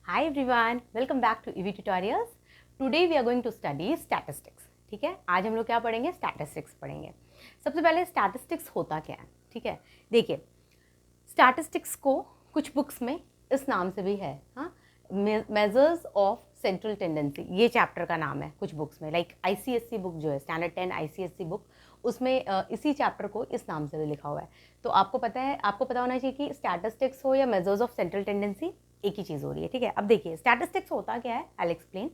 Hi everyone, welcome back to EV Tutorials. Today we are going to study statistics. ठीक है, आज हम लोग क्या पढ़ेंगे? स्टैटिस्टिक्स पढ़ेंगे. सबसे पहले स्टैटिस्टिक्स होता क्या है? ठीक है, देखिए स्टैटिस्टिक्स को कुछ बुक्स में इस नाम से भी है, हाँ, मेजर्स ऑफ सेंट्रल टेंडेंसी, ये चैप्टर का नाम है कुछ बुक्स में. लाइक ICSE बुक जो है, स्टैंडर्ड 10 ICSE बुक, उसमें इसी चैप्टर को इस नाम से भी लिखा हुआ है. तो आपको पता होना चाहिए कि स्टैटिस्टिक्स हो या मेजर्स ऑफ सेंट्रल टेंडेंसी, एक ही चीज़ हो रही है. ठीक है, अब देखिए स्टैटिस्टिक्स होता क्या है, आई विल एक्सप्लेन.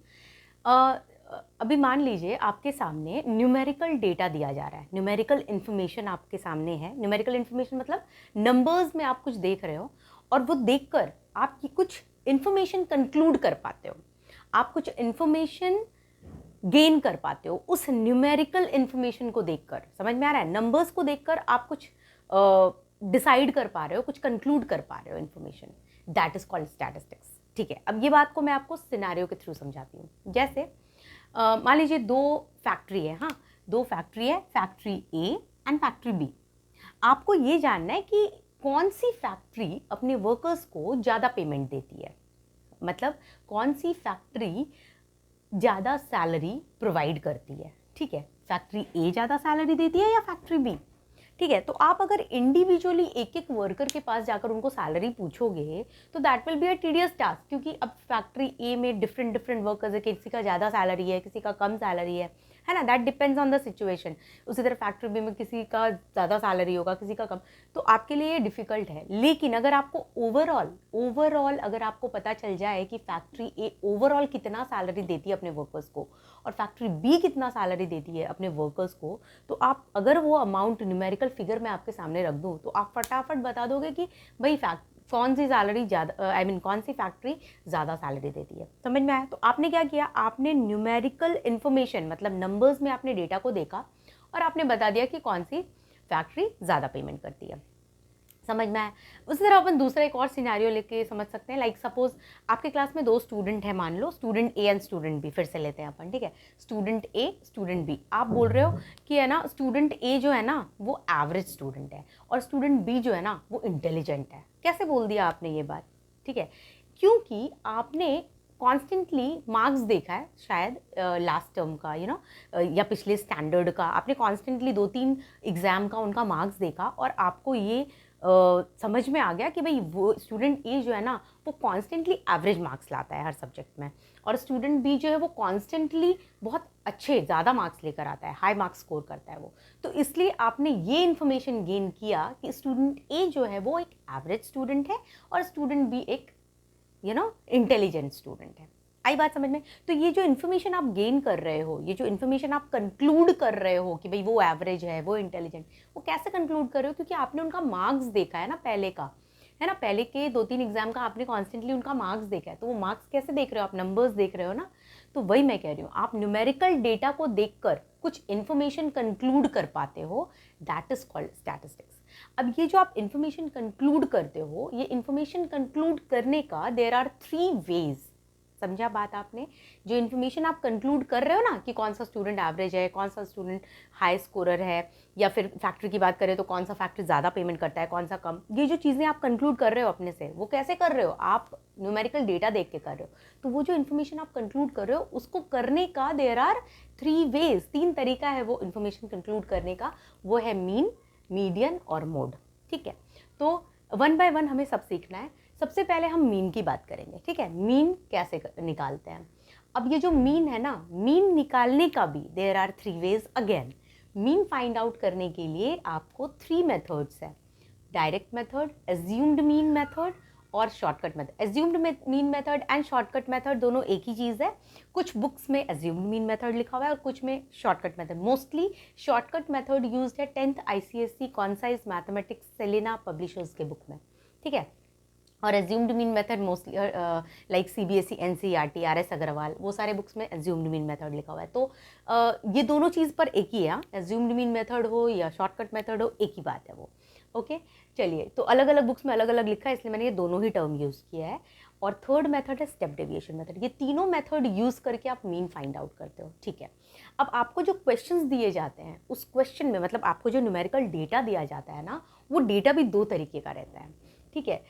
अभी मान लीजिए आपके सामने न्यूमेरिकल डेटा दिया जा रहा है, न्यूमेरिकल इन्फॉर्मेशन आपके सामने है. न्यूमेरिकल इन्फॉर्मेशन मतलब नंबर्स में आप कुछ देख रहे हो और वो देखकर आप कुछ इन्फॉर्मेशन कंक्लूड कर पाते हो, आप कुछ इन्फॉर्मेशन गेन कर पाते हो उस न्यूमेरिकल इन्फॉर्मेशन को देखकर. समझ में आ रहा है? नंबर्स को देखकर आप कुछ डिसाइड कर पा रहे हो, कुछ कंक्लूड कर पा रहे हो information. That is called statistics. ठीक है, अब ये बात को मैं आपको सिनेरियो के थ्रू समझाती हूँ. जैसे मान लीजिए दो फैक्ट्री है, हाँ, दो फैक्ट्री है, factory A and factory B. आपको ये जानना है कि कौन सी फैक्ट्री अपने वर्कर्स को ज़्यादा पेमेंट देती है, मतलब कौन सी फैक्ट्री ज़्यादा सैलरी प्रोवाइड करती है. ठीक है, फैक्ट्री ए ज़्यादा सैलरी देती है या फैक्ट्री बी. ठीक है, तो आप अगर इंडिविजुअली एक एक वर्कर के पास जाकर उनको सैलरी पूछोगे तो that will be a tedious task, क्योंकि अब फैक्ट्री ए में डिफरेंट वर्कर्स है, किसी का ज़्यादा सैलरी है, किसी का कम सैलरी है ना. That depends on the situation. उसी तरह फैक्ट्री बी में किसी का ज़्यादा सैलरी होगा, किसी का कम. तो आपके लिए ये डिफ़िकल्ट है. लेकिन अगर आपको ओवरऑल अगर आपको पता चल जाए कि फैक्ट्री ए ओवरऑल कितना सैलरी देती है अपने वर्कर्स को और फैक्ट्री बी कितना सैलरी देती है अपने वर्कर्स को, तो आप अगर वो अमाउंट न्यूमेरिकल फिगर में आपके सामने रख दूँ तो आप फटाफट बता दोगे कि भाई कौन सी सैलरी ज़्यादा, कौन सी फैक्ट्री ज़्यादा सैलरी देती है. समझ में आया? तो आपने क्या किया, आपने न्यूमेरिकल इन्फॉर्मेशन मतलब नंबर्स में आपने डेटा को देखा और आपने बता दिया कि कौन सी फैक्ट्री ज़्यादा पेमेंट करती है. समझ में आया? उसी तरह अपन दूसरा एक और सिनेरियो लेके समझ सकते हैं. लाइक सपोज आपके क्लास में दो स्टूडेंट हैं, मान लो student A and student B. फिर से लेते हैं अपन. ठीक है, स्टूडेंट ए स्टूडेंट बी. आप बोल रहे हो कि है ना स्टूडेंट ए जो है ना वो एवरेज स्टूडेंट है और स्टूडेंट बी जो है ना वो इंटेलिजेंट है. कैसे बोल दिया आपने ये बात? ठीक है, क्योंकि आपने कॉन्स्टेंटली मार्क्स देखा है शायद लास्ट टर्म का, या पिछले स्टैंडर्ड का. आपने कॉन्स्टेंटली 2-3 एग्ज़ाम का उनका मार्क्स देखा और आपको ये समझ में आ गया कि भाई वो स्टूडेंट ए जो है ना वो कॉन्स्टेंटली एवरेज मार्क्स लाता है हर सब्जेक्ट में और स्टूडेंट बी जो है वो कॉन्स्टेंटली बहुत अच्छे ज़्यादा मार्क्स लेकर आता है, हाई मार्क्स स्कोर करता है वो. तो इसलिए आपने ये इन्फॉर्मेशन गेन किया कि स्टूडेंट ए जो है वो एक एवरेज स्टूडेंट है और स्टूडेंट बी एक इंटेलिजेंट स्टूडेंट है. आई बात समझ में? तो ये जो इन्फॉर्मेशन आप गेन कर रहे हो, ये जो इन्फॉर्मेशन आप कंक्लूड कर रहे हो कि भाई वो एवरेज है, वो इंटेलिजेंट, वो कैसे कंक्लूड कर रहे हो? क्योंकि आपने उनका मार्क्स देखा है ना पहले का, है ना, पहले के 2-3 एग्जाम का आपने कॉन्स्टेंटली उनका मार्क्स देखा है. तो वो मार्क्स कैसे देख रहे हो आप? नंबर्स देख रहे हो ना. तो वही मैं कह रही हूँ, आप न्यूमेरिकल डेटा को देखकर कुछ इन्फॉर्मेशन कंक्लूड कर पाते हो. That is called statistics. अब ये जो आप इन्फॉर्मेशन कंक्लूड करते हो, ये इन्फॉर्मेशन कंक्लूड करने का देयर आर 3 वेज. समझा बात आपने? जो इन्फॉर्मेशन आप कंक्लूड कर रहे हो ना कि कौन सा स्टूडेंट एवरेज है, कौन सा स्टूडेंट हाई स्कोरर है, या फिर फैक्ट्री की बात करें तो कौन सा फैक्ट्री ज़्यादा पेमेंट करता है, कौन सा कम, ये जो चीज़ें आप कंक्लूड कर रहे हो अपने से, वो कैसे कर रहे हो? आप न्यूमेरिकल डेटा देख के कर रहे हो. तो वो जो इन्फॉर्मेशन आप कंक्लूड कर रहे हो उसको करने का देयर आर 3 वेज. 3 तरीका है वो इन्फॉर्मेशन कंक्लूड करने का. वो है मीन, मीडियन और मोड. ठीक है, तो 1 बाय 1 हमें सब सीखना है. सबसे पहले हम मीन की बात करेंगे. ठीक है, मीन कैसे निकालते हैं. अब ये जो मीन है ना, मीन निकालने का भी there are 3 ways again. Mean find out करने के लिए आपको 3 मेथड्स है. Direct method, assumed mean method और shortcut method. Assumed mean method and shortcut method दोनों एक ही चीज़ है. कुछ बुक्स में एज्यूम्ड मीन मेथड लिखा हुआ है और कुछ में shortcut method. Mostly shortcut method used है 10th ICSE concise mathematics Selina publishers के बुक में. ठीक है, और assumed mean method mostly like CBSE NCERT RS Agarwal, वो सारे बुक्स में एज्यूम्ड मीन मेथड लिखा हुआ है. तो ये दोनों चीज़ पर एक ही है. एज्यूम्ड मीन मेथड हो या शॉर्टकट मेथड हो, एक ही बात है वो. ओके, चलिए, तो अलग अलग बुक्स में अलग अलग लिखा है इसलिए मैंने ये दोनों ही टर्म यूज़ किया है. और थर्ड मेथड है स्टेप डेविएशन मेथड. ये तीनों मेथड यूज़ करके आप मीन फाइंड आउट करते हो. ठीक है, अब आपको जो क्वेश्चंस दिए जाते हैं उस क्वेश्चन में, मतलब आपको जो न्यूमेरिकल डेटा दिया जाता है ना, वो डेटा भी 2 तरीके का रहता है. ठीक है,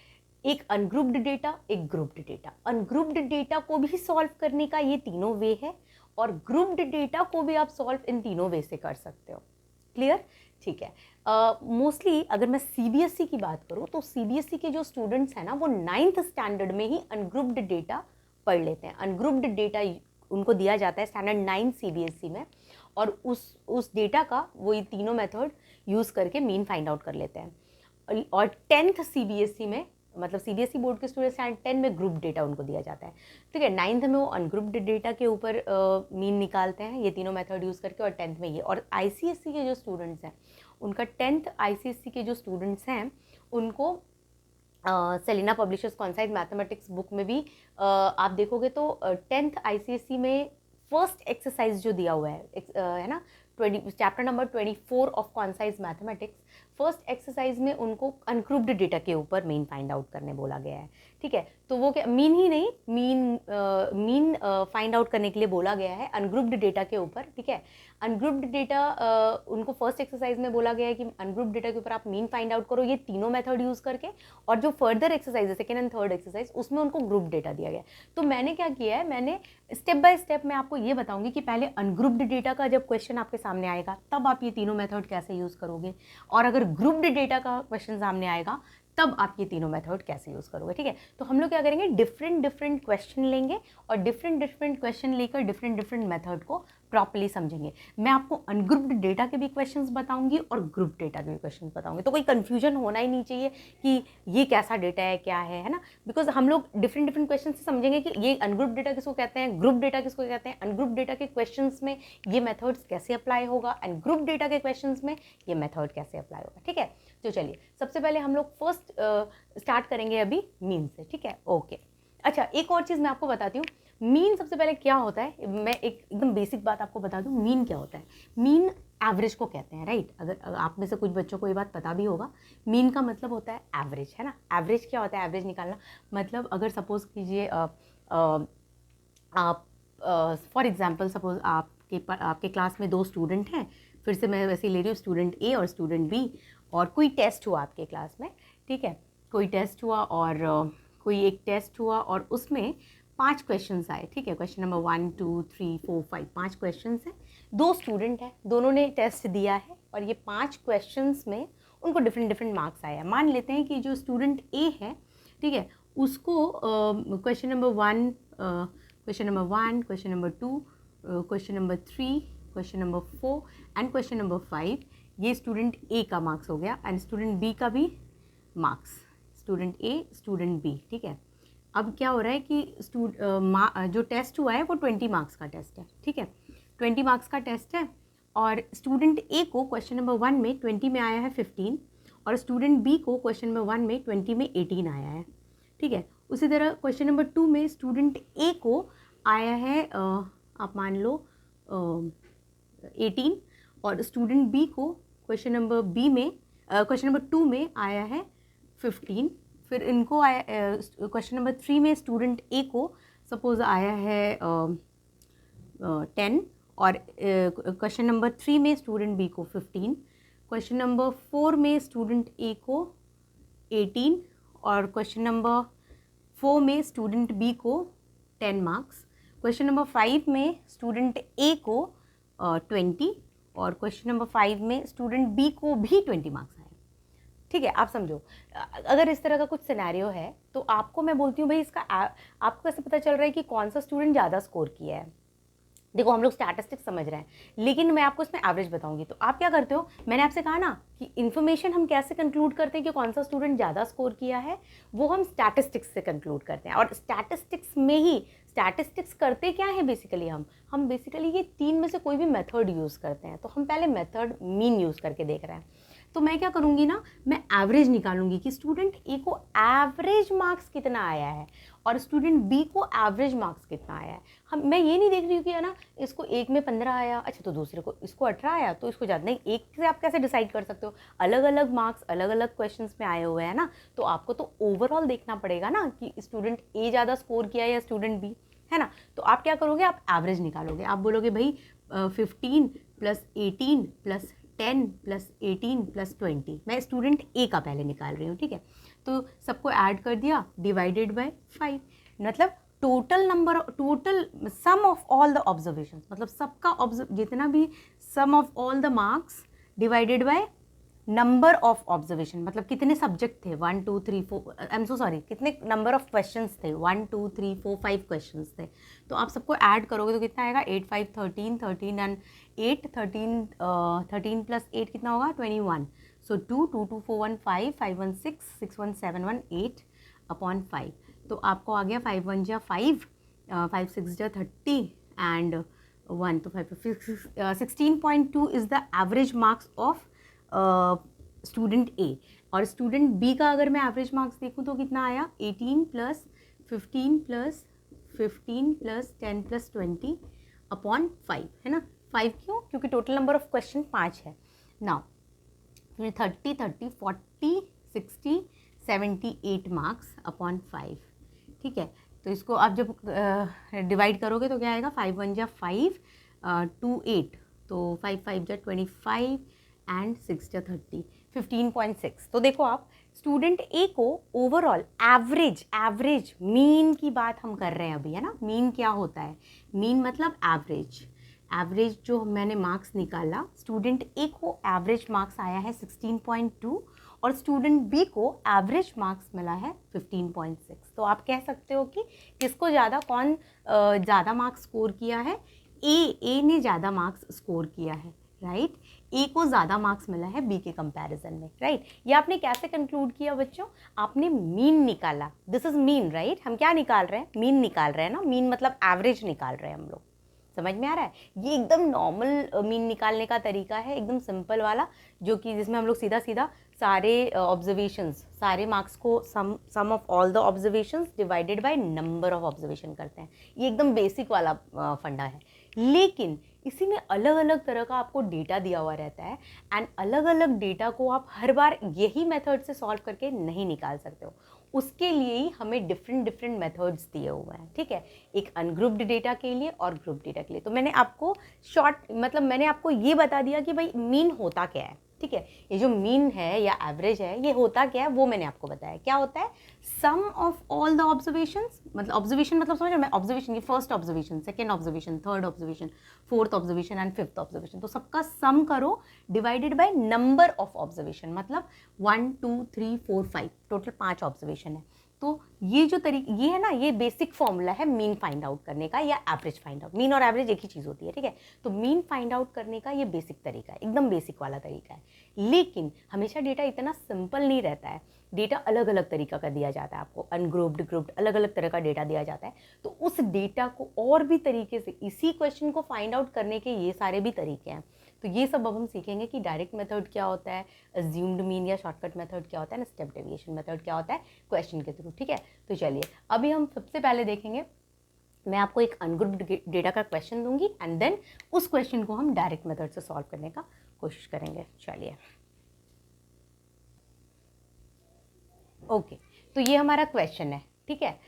एक अनग्रुप्ड डेटा, एक ग्रुप्ड डेटा। अनग्रुप्ड डेटा को भी सॉल्व करने का ये तीनों वे है और ग्रुप्ड डेटा को भी आप सॉल्व इन तीनों वे से कर सकते हो। क्लियर? ठीक है। मोस्टली अगर मैं सीबीएसई की बात करूँ तो सीबीएसई के जो स्टूडेंट्स हैं ना वो 9th स्टैंडर्ड में ही अनग्रुप्ड डेटा पढ़ लेते हैं। अनग्रुप्ड डेटा उनको दिया जाता है स्टैंडर्ड 9 सीबीएसई में और उस डेटा का वो ये तीनों मेथड यूज़ करके मीन फाइंड आउट कर लेते हैं। और 10th सीबीएसई में, मतलब सीबीएसई बोर्ड के स्टूडेंट स्टैंडर्ड 10 में ग्रुप डेटा उनको दिया जाता है। ठीक है, 9th में वो अनग्रुप्ड डेटा के ऊपर मीन निकालते हैं ये तीनों मेथड यूज़ करके, और 10th में ये। और आईसीएसई के जो स्टूडेंट्स हैं उनका 10th आईसीएसई के जो स्टूडेंट्स हैं उनको Selina publishers concise mathematics book में भी आप देखोगे तो 10th आईसीएसई में फर्स्ट एक्सरसाइज जो दिया हुआ है ना, chapter number 24 of concise mathematics, first exercise में उनको अनग्रुप्ड डेटा के ऊपर मीन फाइंड आउट करने बोला गया है। ठीक है, तो वो क्या मीन ही नहीं, मीन फाइंड आउट करने के लिए बोला गया है अनग्रुप्ड डेटा के ऊपर। ठीक है, अनग्रुप्ड डेटा उनको फर्स्ट एक्सरसाइज में बोला गया है कि अनग्रुप्ड डेटा के ऊपर आप मीन फाइंड आउट करो ये तीनों मेथड यूज़ करके, और जो फर्दर एक्सरसाइज है सेकेंड एंड थर्ड एक्सरसाइज उसमें उनको ग्रुप डेटा दिया गया। तो मैंने क्या किया है, मैंने स्टेप बाय स्टेप मैं आपको ये बताऊंगी कि पहले अनग्रुप्ड डेटा का जब क्वेश्चन आपके सामने आएगा तब आप ये तीनों मेथड कैसे यूज़ करोगे, और अगर ग्रुप्ड डेटा का क्वेश्चन सामने आएगा तब आप ये तीनों मेथड कैसे यूज़ करोगे। ठीक है, तो हम लोग क्या करेंगे, डिफरेंट क्वेश्चन लेंगे और डिफरेंट क्वेश्चन लेकर डिफरेंट मेथड को प्रॉपर्ली समझेंगे। मैं आपको अनग्रुप्ड डेटा के भी क्वेश्चंस बताऊंगी और ग्रुप डेटा के भी क्वेश्चंस बताऊंगी, तो कोई कंफ्यूजन होना ही नहीं चाहिए कि ये कैसा डेटा है, क्या है ना, बिकॉज हम लोग डिफरेंट क्वेश्चन से समझेंगे कि ये अनग्रुप डेटा किसको कहते हैं, ग्रुप डेटा किसको कहते हैं, अनग्रुप डेटा के क्वेश्चंस में ये मेथड्स कैसे अप्लाई होगा एंड ग्रुप डेटा के क्वेश्चंस में ये मेथड कैसे अप्लाई होगा। ठीक है, तो चलिए सबसे पहले हम लोग फर्स्ट स्टार्ट करेंगे अभी मीन से। ठीक है, ओके। अच्छा, एक और चीज़ मैं आपको बताती हूँ, मीन सबसे पहले क्या होता है, मैं एकदम बेसिक बात आपको बता दूं, मीन क्या होता है। मीन एवरेज को कहते हैं, राइट। अगर आप में से कुछ बच्चों को ये बात पता भी होगा, मीन का मतलब होता है एवरेज, है ना। एवरेज क्या होता है, एवरेज निकालना, मतलब अगर सपोज कीजिए आप फॉर एग्जांपल सपोज आपके क्लास में 2 स्टूडेंट हैं, फिर से मैं वैसे ले रही हूँ स्टूडेंट ए और स्टूडेंट बी, और कोई टेस्ट हुआ आपके क्लास में। ठीक है, कोई टेस्ट हुआ और कोई एक टेस्ट हुआ और उसमें 5 क्वेश्चंस आए। ठीक है, क्वेश्चन नंबर 1 2 3 4 5 5 क्वेश्चंस हैं। 2 स्टूडेंट हैं, दोनों ने टेस्ट दिया है और ये 5 क्वेश्चंस में उनको डिफरेंट मार्क्स आए हैं। मान लेते हैं कि जो स्टूडेंट ए है, ठीक है, उसको question number 1, question number 1, question number 2, question number 3, question number 4 and question number 5, ये स्टूडेंट ए का मार्क्स हो गया एंड स्टूडेंट बी का भी marks, student A student B. ठीक है, अब क्या हो रहा है कि जो टेस्ट हुआ है वो 20 मार्क्स का टेस्ट है। ठीक है, 20 मार्क्स का टेस्ट है और स्टूडेंट ए को क्वेश्चन नंबर 1 में 20 में आया है 15 और स्टूडेंट बी को क्वेश्चन नंबर 1 में 20 में 18 आया है। ठीक है, उसी तरह क्वेश्चन नंबर 2 में स्टूडेंट ए को आया है आप मान लो 18 और स्टूडेंट बी को क्वेश्चन नंबर 2 में आया है 15। फिर इनको आया क्वेश्चन नंबर 3 में स्टूडेंट ए को सपोज आया है 10 और क्वेश्चन नंबर 3 में स्टूडेंट बी को 15, क्वेश्चन नंबर 4 में स्टूडेंट ए को 18 और क्वेश्चन नंबर 4 में स्टूडेंट बी को 10 मार्क्स, क्वेश्चन नंबर 5 में स्टूडेंट ए को 20 और क्वेश्चन नंबर 5 में स्टूडेंट बी को भी 20 मार्क्स आए। ठीक है, आप समझो, अगर इस तरह का कुछ सिनेरियो है तो आपको मैं बोलती हूँ भाई इसका आपको कैसे पता चल रहा है कि कौन सा स्टूडेंट ज़्यादा स्कोर किया है। देखो हम लोग स्टैटिस्टिक्स समझ रहे हैं लेकिन मैं आपको इसमें एवरेज बताऊंगी, तो आप क्या करते हो, मैंने आपसे कहा ना कि इन्फॉर्मेशन हम कैसे कंक्लूड करते हैं कि कौन सा स्टूडेंट ज़्यादा स्कोर किया है, वो हम स्टैटिस्टिक्स से कंक्लूड करते हैं। और स्टैटिस्टिक्स में ही स्टैटिस्टिक्स करते क्या है बेसिकली, हम बेसिकली ये 3 में से कोई भी मेथड यूज़ करते हैं। तो हम पहले मेथड मीन यूज़ करके देख रहे हैं। तो मैं क्या करूँगी ना, मैं एवरेज निकालूंगी कि स्टूडेंट ए को एवरेज मार्क्स कितना आया है और स्टूडेंट बी को एवरेज मार्क्स कितना आया है। मैं ये नहीं देख रही हूँ कि है ना इसको एक में 15 आया, अच्छा तो दूसरे को इसको 18 आया तो इसको ज़्यादा नहीं। एक से आप कैसे डिसाइड कर सकते हो, अलग अलग मार्क्स अलग अलग क्वेश्चंस में आए हुए हैं ना, तो आपको तो ओवरऑल देखना पड़ेगा ना कि स्टूडेंट ए ज़्यादा स्कोर किया या स्टूडेंट बी, है ना। तो आप क्या करोगे, आप एवरेज निकालोगे। आप बोलोगे भाई 15 + 18 + 10 + 18 + 20, मैं स्टूडेंट ए का पहले निकाल रही हूँ। ठीक है, तो सबको ऐड कर दिया, डिवाइडेड बाय 5, मतलब total sum of all the observation, मतलब सबका जितना भी sum of all the marks divided by number of observation, मतलब कितने सब्जेक्ट थे, 1 2 3 4, आई एम सो सॉरी, कितने नंबर ऑफ क्वेश्चंस थे, 1 2 3 4 5 क्वेश्चंस थे। तो आप सबको ऐड करोगे तो कितना आएगा, 8 5 13 13 एंड 8 13 13 प्लस 8 कितना होगा, 21। सो 2 2 2 4 1 5 5 1 6 6 1 7 1 8 अपॉन 5। तो आपको आ गया 5 1 जा 5 5 6 जा 30 एंड 1 तो 5 16.2 is the average marks of student A. और स्टूडेंट बी का अगर मैं एवरेज मार्क्स देखूँ तो कितना आया, 18 plus 15 plus 15 plus 10 plus 20 upon 5, है ना। 5 क्यों, क्योंकि टोटल नंबर ऑफ क्वेश्चन 5 है। नाउ 30 30 40 60 78 मार्क्स अपॉन 5, ठीक है। तो इसको आप जब डिवाइड करोगे तो क्या आएगा, 5 1 जा 5 2 8, तो 5 5 जा 25 एंड 6 जा 30, 15.6। तो देखो आप, स्टूडेंट ए को ओवरऑल एवरेज मीन की बात हम कर रहे हैं अभी, है ना। मीन क्या होता है, मीन मतलब एवरेज जो मैंने मार्क्स निकाला, स्टूडेंट ए को एवरेज मार्क्स आया है 16.2 और स्टूडेंट बी को एवरेज मार्क्स मिला है 15.6। तो आप कह सकते हो कि किसको ज़्यादा, कौन ज़्यादा मार्क्स स्कोर किया है, ए ने ज़्यादा मार्क्स स्कोर किया है, राइट। ए को ज़्यादा मार्क्स मिला है बी के कंपैरिजन में, राइट। ये आपने कैसे कंक्लूड किया बच्चों, आपने मीन निकाला, दिस इज मीन, राइट। हम क्या निकाल रहे हैं, मीन निकाल रहे हैं ना, मीन मतलब एवरेज निकाल रहे हैं हम लोग, समझ में आ रहा है। ये एकदम नॉर्मल मीन निकालने का तरीका है, एकदम सिंपल वाला, जो कि जिसमें हम लोग सीधा सीधा सारे ऑब्जर्वेशंस, सारे मार्क्स को sum of all the observations divided by number of observation करते हैं। ये एकदम बेसिक वाला फंडा है, लेकिन इसी में अलग अलग तरह का आपको डेटा दिया हुआ रहता है एंड अलग अलग डेटा को आप हर बार यही मेथड से सॉल्व करके नहीं निकाल सकते हो, उसके लिए ही हमें डिफरेंट मेथड्स दिए हुए हैं, ठीक है। एक अनग्रुप्ड डेटा के लिए और ग्रुप डेटा के लिए। तो मैंने आपको मैंने आपको ये बता दिया कि भाई मीन होता क्या है, ठीक है। ये जो मीन है या एवरेज है, ये होता क्या है वो मैंने आपको बताया। क्या होता है, सम ऑफ ऑल द ऑब्जर्वेशंस, मतलब ऑब्जर्वेशन मतलब समझ रहे हो, मैं ऑब्जर्वेशन, ये first observation, second observation, third observation, fourth observation and fifth observation, तो सबका सम करो divided by number of observation, मतलब 1 2 3 4 5, टोटल 5 ऑब्जर्वेशन है। तो ये जो तरीका, ये है ना, ये बेसिक फॉर्मूला है मीन फाइंड आउट करने का या एवरेज फाइंड आउट। मीन और एवरेज एक ही चीज़ होती है, ठीक है। तो मीन फाइंड आउट करने का ये बेसिक तरीका है, एकदम बेसिक वाला तरीका है। लेकिन हमेशा डेटा इतना सिंपल नहीं रहता है, डेटा अलग अलग तरीका का दिया जाता है आपको, अनग्रुप्ड, ग्रुप्ड, अलग अलग तरह का डेटा दिया जाता है। तो उस डेटा को और भी तरीके से, इसी क्वेश्चन को फाइंड आउट करने के ये सारे भी तरीके हैं। तो ये सब अब हम सीखेंगे कि डायरेक्ट मेथड क्या होता है, अज्यूम्ड मीन या शॉर्टकट मेथड क्या होता है, ना स्टेप डेविएशन मेथड क्या होता है क्वेश्चन के थ्रू, ठीक है। तो चलिए अभी हम सबसे पहले देखेंगे, मैं आपको एक अनग्रुप्ड डेटा का क्वेश्चन दूंगी एंड देन उस क्वेश्चन को हम डायरेक्ट मेथड से सॉल्व करने का कोशिश करेंगे। चलिए ओके, तो ये हमारा क्वेश्चन है, ठीक है।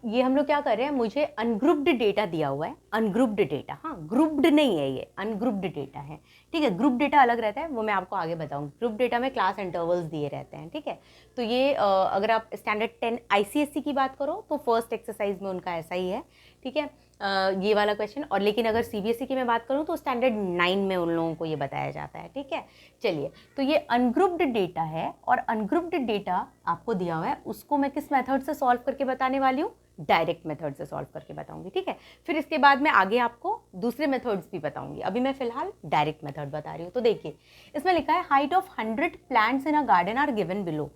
ये हम लोग क्या कर रहे हैं, मुझे अनग्रुप्ड डेटा दिया हुआ है, अनग्रुप्ड डेटा, हाँ ग्रुप्ड नहीं है, ये अनग्रुप्ड डेटा है, ठीक है। ग्रुप डेटा अलग रहता है, वो मैं आपको आगे बताऊंगी। ग्रुप डेटा में क्लास इंटरवल्स दिए रहते हैं, ठीक है। तो ये अगर आप स्टैंडर्ड 10 ICSE की बात करो तो फर्स्ट एक्सरसाइज में उनका ऐसा ही है, ठीक है, ये वाला क्वेश्चन। और लेकिन अगर CBSE की मैं बात करूँ तो स्टैंडर्ड 9 में उन लोगों को ये बताया जाता है, ठीक है। चलिए, तो ये अनग्रुप्ड डेटा है और अनग्रुप्ड डेटा आपको दिया हुआ है, उसको मैं किस मेथड से सॉल्व करके बताने वाली हूँ, डायरेक्ट मेथड से सॉल्व करके बताऊंगी, ठीक है। फिर इसके बाद मैं आगे आपको दूसरे मेथड्स भी बताऊंगी, अभी मैं फिलहाल डायरेक्ट मेथड बता रही हूँ। तो देखिए, इसमें लिखा है height of 100 plants in a garden are given below.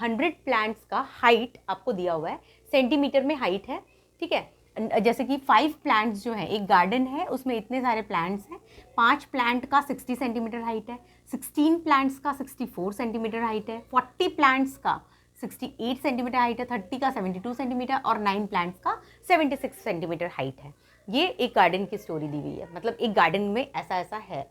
100 plants का हाइट आपको दिया हुआ है, सेंटीमीटर में हाइट है, ठीक है। जैसे कि 5 प्लांट्स जो हैं, एक गार्डन है उसमें इतने सारे प्लांट्स हैं, 5 प्लांट का 60 सेंटीमीटर हाइट है, 16 प्लांट्स का 64 सेंटीमीटर हाइट है, 40 प्लांट्स का 68 सेंटीमीटर हाइट है, 30 का 72 सेंटीमीटर और 9 प्लांट्स का 76 सेंटीमीटर हाइट है। ये एक गार्डन की स्टोरी दी हुई है, मतलब एक गार्डन में ऐसा ऐसा है।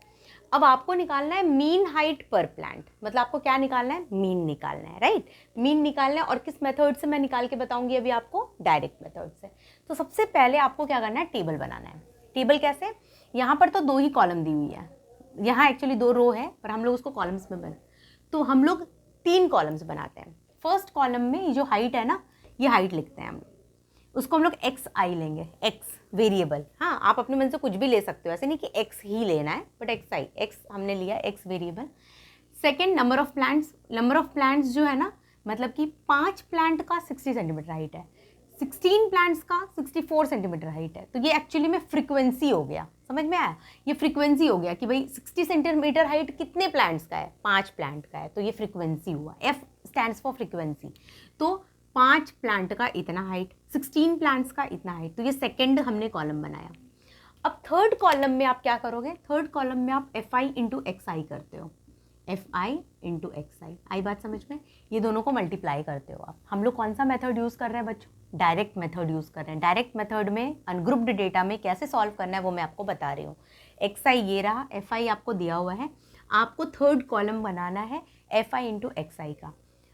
अब आपको निकालना है मीन हाइट पर प्लांट, मतलब आपको क्या निकालना है, मीन निकालना है, राइट। मीन निकालना है और किस मेथड से मैं निकाल के बताऊंगी अभी आपको, डायरेक्ट मेथड से। तो सबसे पहले आपको क्या करना है, टेबल बनाना है। टेबल कैसे, यहाँ पर तो 2 ही कॉलम दी हुई है, यहाँ एक्चुअली 2 रो है पर हम लोग उसको कॉलम्स में बना, तो हम लोग 3 कॉलम्स बनाते हैं। फर्स्ट कॉलम में ये जो हाइट है ना, ये हाइट लिखते हैं हम लोग, उसको हम लोग एक्स आई लेंगे, एक्स वेरिएबल। हाँ, आप अपने मन से कुछ भी ले सकते हो, ऐसे नहीं कि एक्स ही लेना है, बट एक्स आई, एक्स हमने लिया, x variable. Second number of plants, number of plants जो है ना, मतलब कि 5 प्लांट का 60 सेंटीमीटर हाइट है, 16 प्लांट्स का 64 सेंटीमीटर हाइट है, तो ये एक्चुअली में फ्रीक्वेंसी हो गया, समझ में आया? ये फ्रीक्वेंसी हो गया कि भाई 60 सेंटीमीटर हाइट कितने प्लांट्स का है, 5 प्लांट का है, तो ये फ्रीक्वेंसी हुआ। F stands for frequency. तो 5 प्लांट का इतना हाइट, 16 प्लांट्स का इतना हाइट, तो ये सेकेंड हमने कॉलम बनाया। अब थर्ड कॉलम में आप क्या करोगे? थर्ड कॉलम में आप एफ आई इंटू एक्स आई करते हो, एफ आई इंटू एक्स आई। आई बात समझ में? ये दोनों को मल्टीप्लाई करते हो आप। हम लोग कौन सा मेथड यूज़ कर रहे हैं बच्चों? डायरेक्ट मेथड यूज़ कर रहे हैं। डायरेक्ट मेथड में अनग्रुप्ड डेटा में कैसे सॉल्व करना है वो मैं आपको बता रही हूँ। एक्स आई ये रहा, एफ आई आपको दिया हुआ है, आपको थर्ड कॉलम बनाना है एफ आई इंटू एक्स आई का।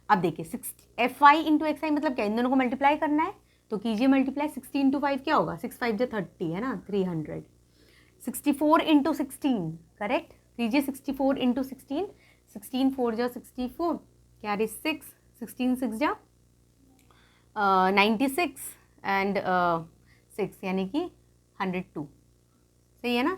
अब देखिए, एफ आई इंटू एक्स आई मतलब क्या? इन दोनों को मल्टीप्लाई करना है, तो कीजिए मल्टीप्लाई। 60 इंटू 5 क्या होगा? 6 5 जो 30 है ना, 300। 64 इंटू 16 करेक्ट, कीजिए 64 इंटू 16, 16 4 जो 64, कैरी 6, 16 6 जा 96 एंड 6 यानी कि 102, सही है ना?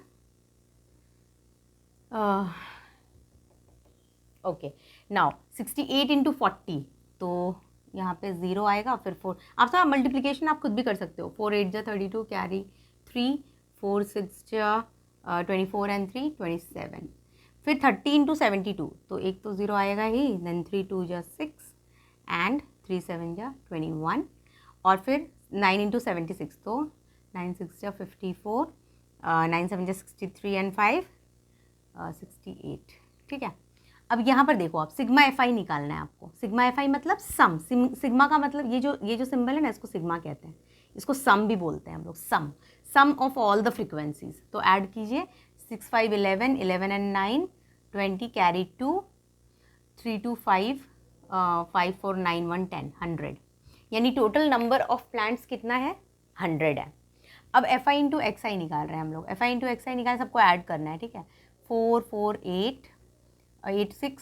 ओके, नाउ 68 इंटू 40, तो यहाँ पे 0 आएगा, फिर 4, आप सब मल्टीप्लिकेशन आप खुद भी कर सकते हो। 4 8 जा 32, कैरी 3, 4 6 जा 24 एंड 3 27, फिर 30 इंटू 72, तो एक तो 0 आएगा ही, देन 3 2 जा 6 एंड 3 7 जा 21, और फिर 9 इंटू 76, तो 9 6 जा 54, 9 7 जा 63 एंड 5 68, ठीक है। अब यहाँ पर देखो आप, सिग्मा एफ आई निकालना है आपको। सिग्मा एफ आई मतलब सम, सिग्मा का मतलब ये जो सिंबल है ना, इसको सिग्मा कहते हैं, इसको सम भी बोलते हैं हम लोग, सम ऑफ ऑल द फ्रिक्वेंसीज। तो ऐड कीजिए, 6 5 11, 11 एंड 9 20, कैरी 2, 3 2 5, 5 4 9 1 10, 100, यानी टोटल नंबर ऑफ प्लांट्स कितना है? 100 है। अब एफ आई इंटू एक्स आई निकाल रहे हैं हम लोग। एफ आई इंटू एक्स आई निकाल, सबको ऐड करना है, ठीक है। 4 4 8 8 6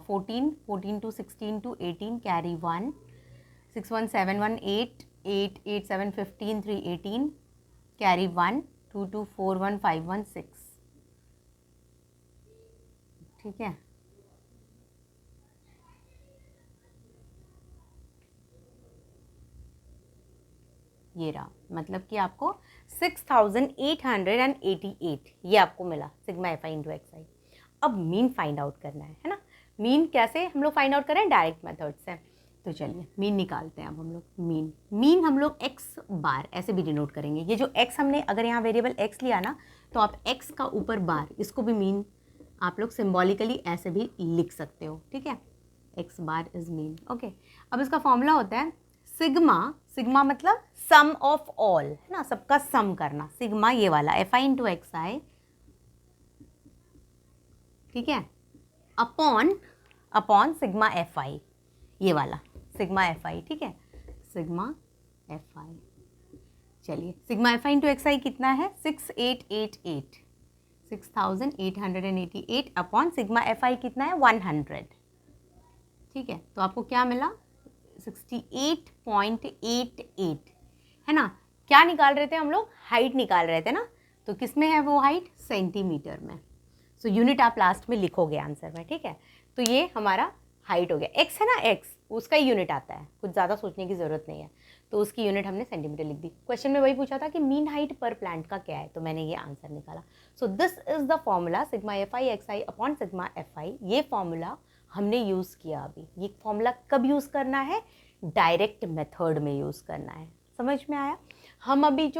14, 14 to 16 to 18, carry 1, 6 1 7 1 8, 8 8 7 15, 3 18, carry 1, 2 2 4 1 5 1 6, ठीक है। ये रहा, मतलब कि आपको 6888 ये आपको मिला sigma F I into X I. अब मीन फाइंड आउट करना है ना। मीन कैसे हम लोग फाइंड आउट करें? डायरेक्ट मेथड से। तो चलिए मीन निकालते हैं अब हम लोग। मीन हम लोग एक्स बार ऐसे भी डिनोट करेंगे। ये जो एक्स हमने अगर यहाँ वेरिएबल एक्स लिया ना, तो आप एक्स का ऊपर बार, इसको भी मीन आप लोग सिम्बॉलिकली ऐसे भी लिख सकते हो, ठीक है। X bar is mean, okay. अब इसका फॉर्मूला होता है सिग्मा मतलब सम ऑफ ऑल, है ना, सबका सम करना। सिग्मा ये वाला एफ आई इंटू एक्स आई, ठीक है, अपॉन सिग्मा एफ आई, ये वाला सिग्मा एफ आई, ठीक है, सिग्मा एफ आई। चलिए sigma F I into X I कितना है? 6888, 6888 अपॉन सिग्मा एफ आई कितना है? 100, ठीक है। तो आपको क्या मिला? 68.88, है ना। क्या निकाल रहे थे हम लोग? हाइट निकाल रहे थे ना। तो किस में है वो हाइट? सेंटीमीटर में। सो यूनिट आप लास्ट में लिखोगे आंसर में, ठीक है। तो ये हमारा हाइट हो गया। एक्स है ना, एक्स उसका ही यूनिट आता है, कुछ ज़्यादा सोचने की ज़रूरत नहीं है। तो उसकी यूनिट हमने सेंटीमीटर लिख दी। क्वेश्चन में वही पूछा था कि मीन हाइट पर प्लांट का क्या है, तो मैंने ये आंसर निकाला। So this is the formula sigma F I x I upon sigma F आई। ये फॉर्मूला हमने यूज़ किया अभी। ये फॉर्मूला कब यूज़ करना है? डायरेक्ट मेथड में यूज़ करना है। समझ में आया? हम अभी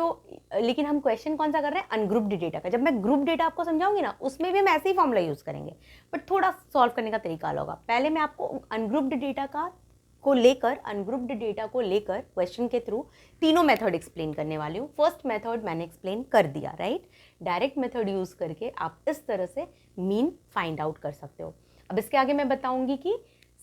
लेकिन हम क्वेश्चन कौन सा कर रहे हैं? अनग्रुप्ड डेटा का। जब मैं ग्रुप डेटा आपको समझाऊंगी ना, उसमें भी हम ऐसे ही फॉर्मूला यूज़ करेंगे, बट थोड़ा सॉल्व करने का तरीका अलग होगा। पहले मैं आपको अनग्रुप्ड डेटा को लेकर क्वेश्चन के थ्रू तीनों मेथड एक्सप्लेन करने वाली हूँ। फर्स्ट मेथड मैंने एक्सप्लेन कर दिया, राइट। डायरेक्ट मेथड यूज़ करके आप इस तरह से मीन फाइंड आउट कर सकते हो। अब इसके आगे मैं बताऊंगी कि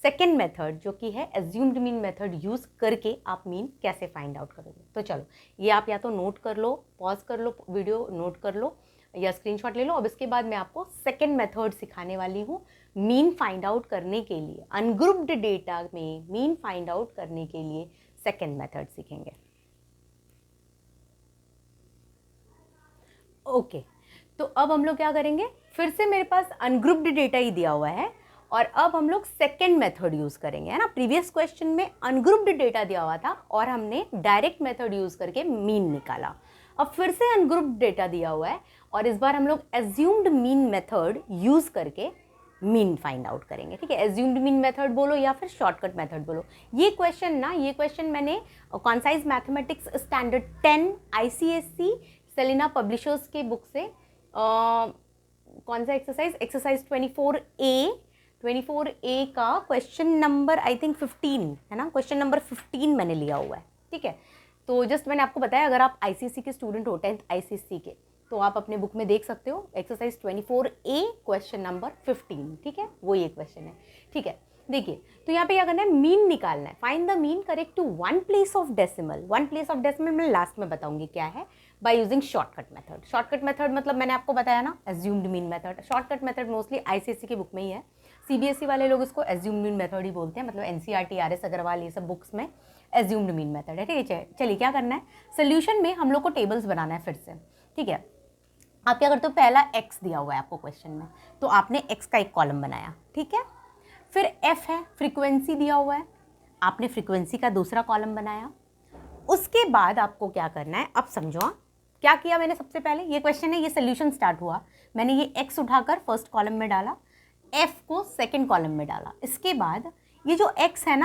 सेकेंड मेथड जो कि है एज्यूम्ड मीन मेथड यूज़ करके आप मीन कैसे फाइंड आउट करोगे। तो चलो ये आप या तो नोट कर लो, पॉज कर लो, वीडियो नोट कर लो या स्क्रीनशॉट ले लो। अब इसके बाद मैं आपको सेकेंड मेथड सिखाने वाली हूँ, मीन फाइंड आउट करने के लिए, अनग्रुप्ड डेटा में मीन फाइंड आउट करने के लिए सेकेंड मेथड सीखेंगे। ओके, तो अब हम लोग क्या करेंगे, फिर से मेरे पास अनग्रुप्ड डेटा ही दिया हुआ है और अब हम लोग सेकेंड मेथड यूज करेंगे, है ना। प्रीवियस क्वेश्चन में अनग्रुप्ड डेटा दिया हुआ था और हमने डायरेक्ट मेथड यूज करके मीन निकाला। अब फिर से अनग्रुप्ड डेटा दिया हुआ है और इस बार हम लोग एज्यूम्ड मीन मेथड यूज करके मीन फाइंड आउट करेंगे, ठीक है। एज्यूम्ड मीन मेथड बोलो या फिर शॉर्टकट मेथड बोलो। ये क्वेश्चन मैंने concise mathematics standard 10 ICSE Selina publishers के बुक से कौन सा एक्सरसाइज 24A का क्वेश्चन नंबर आई थिंक 15 है ना, क्वेश्चन नंबर 15 मैंने लिया हुआ है, ठीक है। तो जस्ट मैंने आपको बताया, अगर आप ICSE के स्टूडेंट हो 10th ICSE के, तो आप अपने बुक में देख सकते हो एक्सरसाइज 24A क्वेश्चन नंबर 15, ठीक है, वो ये क्वेश्चन है, ठीक है। देखिए, तो यहाँ पे क्या करना है, मीन निकालना है। Find the mean correct to one place of decimal. One place of decimal मैं लास्ट में बताऊंगी क्या है, by using shortcut method. Shortcut method मतलब मैंने आपको बताया ना, assumed mean method. Shortcut method mostly ICSE की बुक में ही है, CBSE वाले लोग इसको एज्यूम्ड मीन मेथड ही बोलते हैं, मतलब NCERT RS अग्रवाल ये सब बुक्स में एज्यूम्ड मीन मेथड है, ठीक है। चलिए क्या करना है, सोल्यूशन में हम लोग को टेबल्स बनाना है फिर से, ठीक है। आप क्या करते हो, पहला x दिया हुआ है आपको क्वेश्चन में, तो आपने x का एक कॉलम बनाया, ठीक है। फिर f है, फ्रीक्वेंसी दिया हुआ है, आपने फ्रीक्वेंसी का दूसरा कॉलम बनाया। उसके बाद आपको क्या करना है, अब समझो क्या किया मैंने। सबसे पहले ये क्वेश्चन है, ये सोल्यूशन स्टार्ट हुआ, मैंने ये x उठाकर फर्स्ट कॉलम में डाला, f को सेकंड कॉलम में डाला। इसके बाद ये जो x है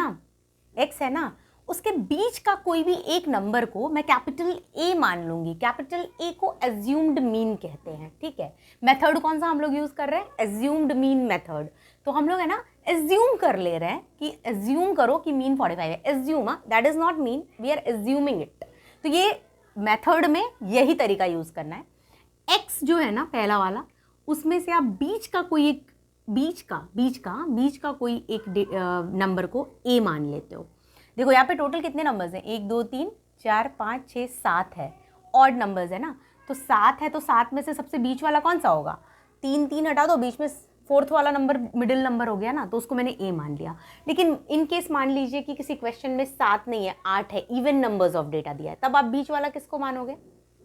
ना, उसके बीच का कोई भी एक नंबर को मैं कैपिटल A मान लूंगी। कैपिटल A को एज्यूम्ड मीन कहते हैं, ठीक है। मेथड कौन सा हम लोग यूज कर रहे हैं, एज्यूम्ड मीन मेथड। तो हम लोग है ना एज्यूम कर ले रहे हैं कि एज्यूम करो कि मीन 45 है। Assume, that is not mean, we are assuming it. तो ये मेथड में यही तरीका यूज करना है। x जो है ना पहला वाला, उसमें से आप बीच का कोई एक नंबर को A मान लेते हो। देखो यहाँ पे टोटल कितने नंबर्स हैं, 1 2 3 4 5 6 7 है, ऑड नंबर्स है ना, तो 7 है, तो 7 में से सबसे बीच वाला कौन सा होगा, 3 हटा दो, बीच में फोर्थ वाला नंबर मिडिल नंबर हो गया ना, तो उसको मैंने A मान लिया। लेकिन इन केस मान लीजिए कि किसी क्वेश्चन में 7 नहीं है, 8 है, इवन नंबर्स ऑफ डेटा दिया है, तब आप बीच वाला किसको मानोगे।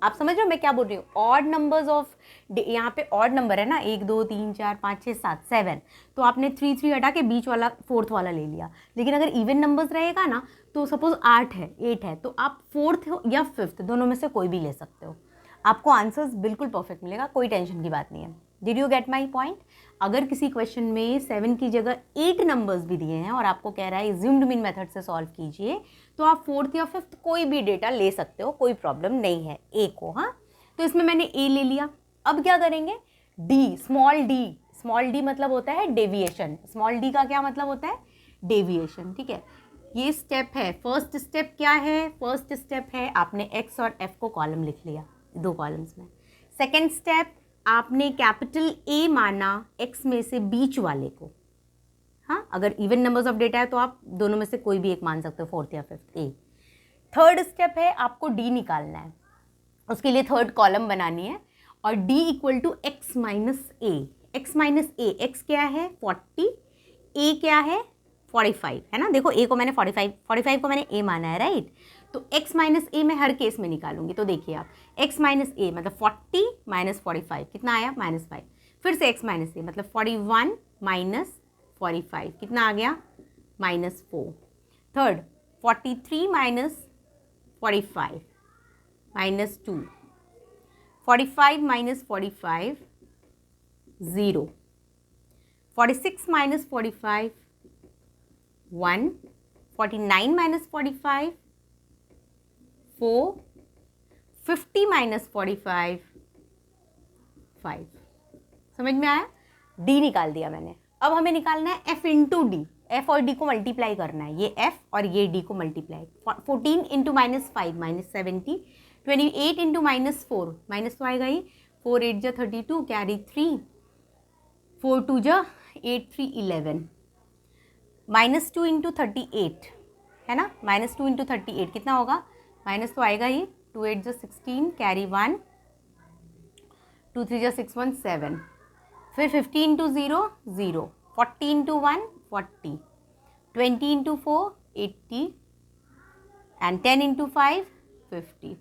आप समझ रहे हो मैं क्या बोल रही हूँ, ऑड नंबर्स ऑफ, यहाँ पे ऑड नंबर है ना, 1 2 3 4 5 6 7 7, तो आपने 3 हटा के बीच वाला फोर्थ वाला ले लिया। लेकिन अगर इवन नंबर्स रहेगा ना, तो सपोज 8 है, तो आप फोर्थ या फिफ्थ दोनों में से कोई भी ले सकते हो, आपको आंसर्स बिल्कुल परफेक्ट मिलेगा, कोई टेंशन की बात नहीं है। Did you get my point. अगर किसी क्वेश्चन में 7 की जगह 8 नंबर्स भी दिए हैं और आपको कह रहा है एज्यूम्ड मीन मेथड से सॉल्व कीजिए, तो आप फोर्थ या फिफ्थ कोई भी डेटा ले सकते हो, कोई प्रॉब्लम नहीं है A को। हाँ, तो इसमें मैंने A ले लिया। अब क्या करेंगे, स्मॉल d मतलब होता है डेविएशन। स्मॉल d का क्या मतलब होता है, डेविएशन, ठीक है। ये स्टेप है, फर्स्ट स्टेप क्या है, फर्स्ट स्टेप है आपने x और f को कॉलम लिख लिया 2 कॉलम्स में। सेकेंड स्टेप, आपने कैपिटल A माना x में से बीच वाले को। हाँ, अगर इवन नंबर्स ऑफ डेटा है तो आप दोनों में से कोई भी एक मान सकते हो, फोर्थ या फिफ्थ A। थर्ड स्टेप है आपको D निकालना है, उसके लिए थर्ड कॉलम बनानी है, और D equal to x minus A। x क्या है 40, A क्या है 45, है ना। देखो A को मैंने 45 को मैंने A माना है, राइट। तो x माइनस A मैं हर केस में निकालूंगी। तो देखिए आप, x माइनस A मतलब 40 माइनस 45 कितना आया, -5। फिर से x माइनस A मतलब 41 माइनस 45 कितना आ गया, -4। Third 43 minus 45 -2, 45 minus 45 0, 46 minus 45 1, 49 minus 45 4, 50 minus 45 5। समझ में आया, D निकाल दिया मैंने। अब हमें निकालना है f इंटू डी, f और d को मल्टीप्लाई करना है, ये f और ये d को मल्टीप्लाई। 14 इंटू -5 -70, 28 इंटू -4 माइनस तो आएगा ही, 4 8 जा 32 कैरी 3, 4 2 जा 8 3 11, -2 इंटू 38 है ना, -2 इंटू 38 कितना होगा, माइनस तो आएगा ही, 2 8 जा 16 कैरी 1, 2 3 जा 6 1 7, फिर 50 into 0 0, 40 into 1 40, 20 into 4 80 and 10 into 5 50।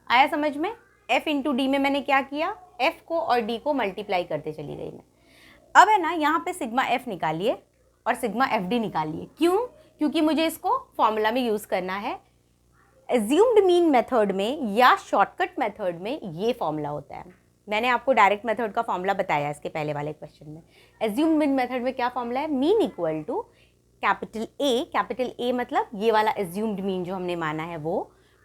आया समझ में? f इंटू डी में मैंने क्या किया, f को और d को मल्टीप्लाई करते चली गई मैं। अब है ना यहाँ पे सिग्मा f निकालिए और सिग्मा fd निकालिए। क्यों? क्योंकि मुझे इसको फॉर्मूला में यूज़ करना है। एज्यूम्ड मीन मेथड में या शॉर्टकट मेथड में ये फॉर्मूला होता है। मैंने आपको डायरेक्ट मेथड का फॉर्मूला बताया इसके पहले वाले क्वेश्चन में। एज्यूम्ड मीन मेथड में क्या फॉर्मूला है, mean equal to capital A मतलब ये वाला एज्यूम्ड मीन जो हमने माना है वो,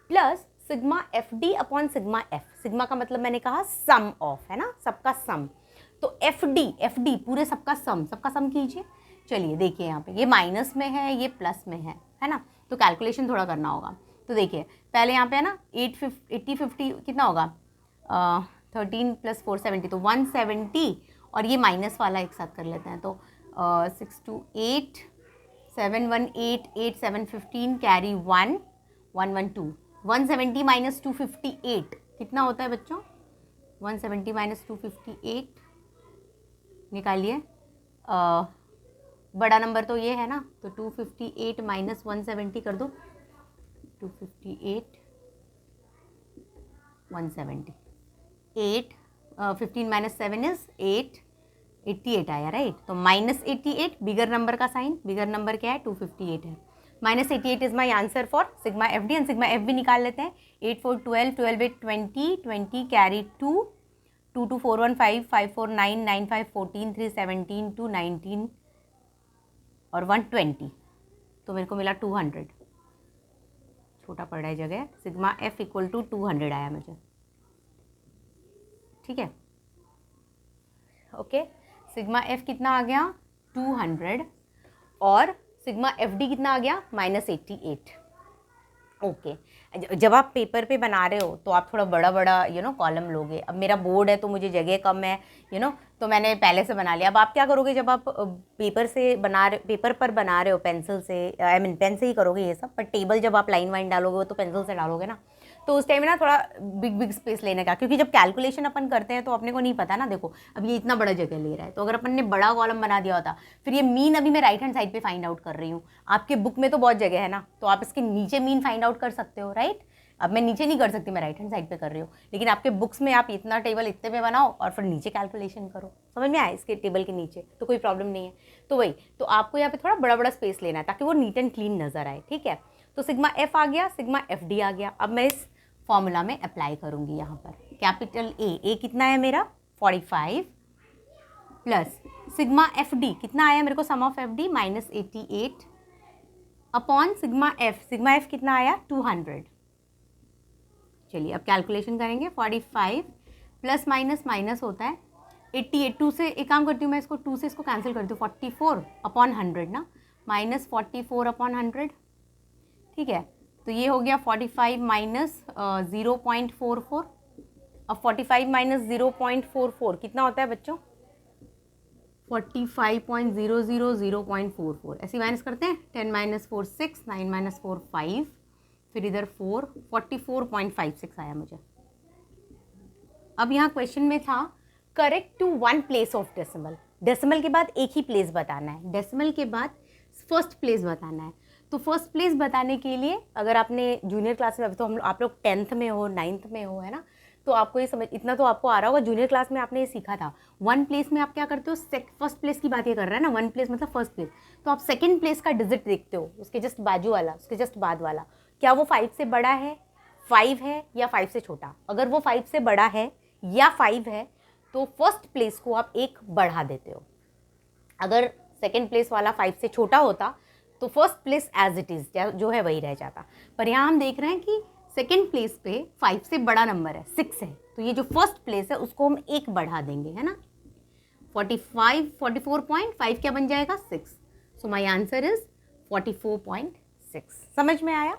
plus sigma F D upon sigma F. Sigma का मतलब मैंने कहा सम ऑफ, है ना, सबका सम। तो एफ डी पूरे सबका सम कीजिए। चलिए देखिए यहाँ पे ये माइनस में है, ये प्लस में है ना, तो कैलकुलेशन थोड़ा करना होगा। तो देखिए पहले यहाँ पे है ना 80 50 कितना होगा, 13 + 4 70, तो 170, और ये माइनस वाला एक साथ कर लेते हैं। तो 6 2 8 7 1 8 8 7 15 कैरी 1 1 1 2, 170 माइनस 258 कितना होता है बच्चों, 170 माइनस 258 निकालिए। बड़ा नंबर तो ये है ना, तो 258 माइनस 170 कर दो, 258 170 8 15 माइनस 7 इज 8 88 आया, राइट। तो माइनस 88 बिगर नंबर का साइन, बिगर नंबर क्या है 258 है, minus 88 is my answer for sigma F D. And sigma F भी निकाल लेते हैं। 8 4 12 12 8 20 20 कैरी 2 2 2 4 1 5 5 4 9 9 5 14 3 17 2 19 और 120, तो मेरे को मिला 200। छोटा पड़ रहा है जगह, सिग्मा एफ इक्वल टू 200 आया मुझे, ठीक है। ओके, सिग्मा एफ कितना आ गया 200 और सिग्मा एफ डी कितना आ गया -88। ओके, जब आप पेपर पे बना रहे हो तो आप थोड़ा बड़ा बड़ा कॉलम लोगे। अब मेरा बोर्ड है तो मुझे जगह कम है तो मैंने पहले से बना लिया। अब आप क्या करोगे, जब आप पेपर पर बना रहे हो पेंसिल से, पेन से ही करोगे ये सब, पर टेबल जब आप लाइन वाइन डालोगे तो पेंसिल से डालोगे ना, तो उस टाइम में ना थोड़ा बिग स्पेस लेने का, क्योंकि जब कैलकुलेशन अपन करते हैं तो अपने को नहीं पता ना, देखो अब ये इतना बड़ा जगह ले रहा है, तो अगर अपन ने बड़ा कॉलम बना दिया होता, फिर ये मीन अभी मैं राइट हैंड साइड पे फाइंड आउट कर रही हूँ, आपके बुक में तो बहुत जगह है ना, तो आप इसके नीचे मीन फाइंड आउट कर सकते हो, राइट। अब मैं नीचे नहीं कर सकती, मैं राइट हैंड साइड पे कर रही हूँ, लेकिन आपके बुक्स में आप इतना टेबल इतने पे बनाओ और फिर नीचे कैलकुलेशन करो। समझ में आया, इसके टेबल के नीचे तो कोई प्रॉब्लम नहीं है। तो वही, तो आपको यहाँ पे थोड़ा बड़ा बड़ा स्पेस लेना है ताकि वो नीट एंड क्लीन नजर आए, ठीक है। तो सिग्मा एफ आ गया, सिग्मा एफ डी आ गया। अब मैं इस फॉर्मूला में अप्लाई करूंगी यहाँ पर। कैपिटल ए कितना है मेरा 45 प्लस सिग्मा एफ डी कितना आया मेरे को, sum of F D -88 upon sigma F कितना आया 200। चलिए अब कैलकुलेशन करेंगे। 45 प्लस माइनस माइनस होता है 88, 2 से एक काम करती हूँ मैं, इसको 2 से इसको कैंसिल करती हूँ, 44 अपॉन 100 ना, -44 अपॉन 100, ठीक है। तो ये हो गया 45 माइनस 0.44। अब 45 माइनस 0.44 कितना होता है बच्चों, 45.00 0.44, ऐसे माइनस करते हैं। 10 माइनस 4 6, 9 माइनस 4 5, फिर इधर 4, 44.56 आया मुझे। अब यहाँ क्वेश्चन में था correct to 1 place of decimal. Decimal के बाद एक ही प्लेस बताना है, डेसिमल के बाद फर्स्ट प्लेस बताना है। तो फर्स्ट प्लेस बताने के लिए अगर आपने जूनियर क्लास में, अभी तो आप लोग 10th में हो 9th में हो, है ना, तो आपको ये समझ, इतना तो आपको आ रहा होगा। जूनियर क्लास में आपने ये सीखा था 1 प्लेस में आप क्या करते हो, फर्स्ट प्लेस की बात ये कर रहा है ना, 1 प्लेस मतलब फर्स्ट प्लेस, तो आप सेकंड प्लेस का डिजिट देखते हो, उसके जस्ट बाजू वाला, उसके जस्ट बाद वाला, क्या वो 5 से बड़ा है, 5 है या 5 से छोटा। अगर वो 5 से बड़ा है या 5 है तो फर्स्ट प्लेस को आप 1 बढ़ा देते हो। अगर सेकेंड प्लेस वाला 5 से छोटा होता तो first place as it is जो है वही रह जाता। पर यहाँ हम देख रहे हैं कि सेकेंड प्लेस पे 5 से बड़ा नंबर है, 6 है, तो ये जो फर्स्ट प्लेस है उसको हम 1 बढ़ा देंगे, है ना। 44.5 क्या बन जाएगा 6, सो माई आंसर इज 44.6। समझ में आया